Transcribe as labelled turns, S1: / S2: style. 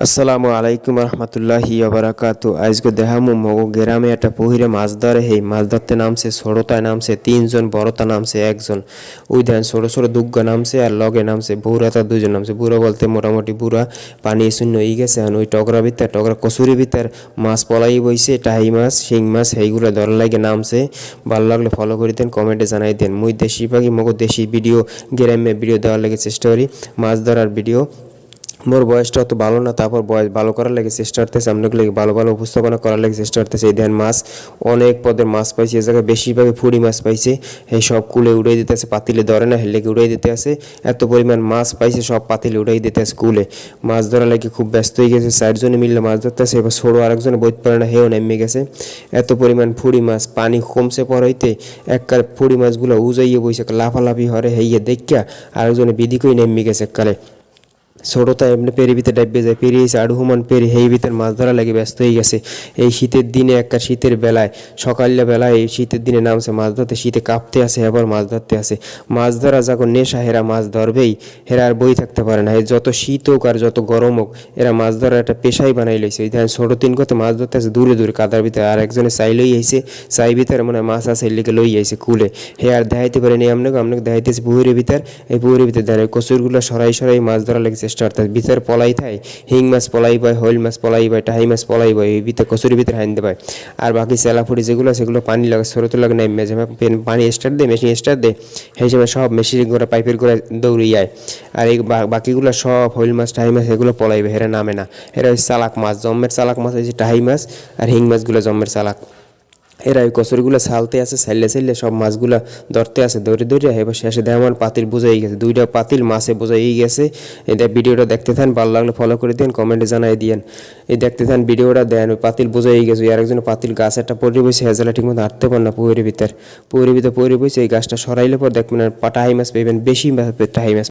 S1: আসসালামু আলাইকুম রহমতুল্লাহি বারাকাতু। আজকে দেখামু মগো গ্রামে একটা পুহিরে মাছ ধরে। হেই মাছ ধরতে নামছে, ছোটতায় নামছে তিনজন, বড়তা নামছে একজন। ওই দেন ছোট ছোট দুগ্গা নামছে আর লগে নামছে বুড়াটা দুজন নামছে। বুড়া বলতে মোটামুটি বুড়া পানি শূন্য হয়ে গেছে। আর ওই টগরা ভিতর টগরা কচুরি ভিতর মাছ পলাই বইছে, টাহি মাছ শিং মাছ সেইগুলো ধরার লাগে নামছে। ভালো লাগলে ফলো করে দেন, কমেন্টে জানাই দেন। মুই দেশি পাখি মগো দেশি ভিডিও গ্রামে ভিডিও দেওয়ার লাগে চেষ্টা করি, মাছ ধরার ভিডিও। মোর বয়সটা অত ভালো না, তারপর বয়স ভালো করার লাগে চেষ্টা করতেছে, আপনাকে ভালো ভালো উপস্থাপনা করার লাগে চেষ্টা করতেছে। এই ধ্যান মাছ অনেক পদের মাছ পাইছে, এ জায়গায় বেশিরভাগই ফুড়ি মাছ পাইছে। এই সব কুলে উড়াই দিতে আছে, পাতিলে ধরে না হেলেকে উড়াই দিতে আছে। এত পরিমাণ মাছ পাইছে, সব পাতিলে উড়াই দিতে আছে কুলে। মাছ ধরার লাগে খুব ব্যস্ত হয়ে গেছে, চারজনে মিললে মাছ ধরতে আছে। এবার ছোটো আরেকজনে বইতে পারে না, হেও নেমে গেছে। এত পরিমাণ ফুড়ি মাছ, পানি কমছে পর হইতে এককালে ফুড়ি মাছগুলো উজাইয়ে বইছে, লাফালাফি হরে হেইয়ে দেখা আরেকজনে বিধি করে নেমে গেছে এককালে। ছোটতা এমনি পেরি ভিতরে ডাইবে যায়, পেরিয়ে এসে আড়ু হুমান পেরি হেই ভিতরে মাছ ধরা লাগে ব্যস্ত হয়ে গেছে। এই শীতের দিনে একটা শীতের বেলায় সকালের বেলায় এই শীতের দিনে নামছে মাছ ধরতে, শীতে কাঁপতে আসে, আবার মাছ ধরতে আসে। মাছ ধরা যখন নেশা, হেরা মাছ ধরবেই, হেরা আর বই থাকতে পারে না। যত শীত হোক আর যত গরম হোক, এরা মাছ ধরার একটা পেশাই বানাই লইছে। এই ধান ছোটো তিন কত মাছ ধরতে আছে দূরে দূরে কাদার ভিতরে, আর একজনে চাই লই আইছে, চাই ভিতরে মনে হয় মাছ আছে লিখে লই আইছে কুলে। হে আর দেখাইতে পারেনি আপনাকে, আপনাকে দেখাইতেছে পুকুরের ভিতর। এই পুকুরের ভিতরে দেয় কচুরগুলো সরাই সরাই মাছ ধরা লাগে চেষ্টা করতে ভিতর পলাই থাকে। হিং মাছ পলাই পায়, হইল মাছ পলাই পায়, টাহি মাছ পলাই পায়, এই ভিতরে কচুরির ভিতরে হাইনতে পায়। আর বাকি চেলাফুটি যেগুলো সেগুলো পানি লাগে, স্রোত লাগে নাই মেঝে পানি স্টার্ট দেয়, মেশিন স্টার্ট দেয়, সেই সময় সব মেশিন করে পাইপের করে দৌড়ে যায়। আর এই বাকিগুলো সব হইল মাছ টাহি মাছ এগুলো পলাইবে, হেরা নামে না। এরা ওই চালাক মাছ, জম্মের চালাক মাছ হয়েছে টাহি মাছ, আর হিং মাছগুলো জম্মের চালাক। এরা ওই কচুরিগুলো ছালতে আছে, ছাইলে ছাইলে সব মাছগুলা ধরতে আছে, দৌড়ে দৌড়ে। এবার শেষে দেওয়ান পাতিল বোঝাই গেছে, দুইটা পাতিল মাছে বোঝাই গেছে। এটা ভিডিওটা দেখতে থান, ভালো লাগলে ফলো করে দিন, কমেন্টে জানাই দিয়েন। এই দেখতে থান ভিডিওটা দেন, ওই পাতিল বোঝাই গেছে। আর একজন পাতিল গাছ একটা পড়ে বসে, হেজালা ঠিক মতো হাঁটতে পার না, পুকুরের ভিতর পড়ে বসে। এই গাছটা সরাইলে পর দেখবেন টাহি মাছ পাইবেন, বেশি টাহি মাছ।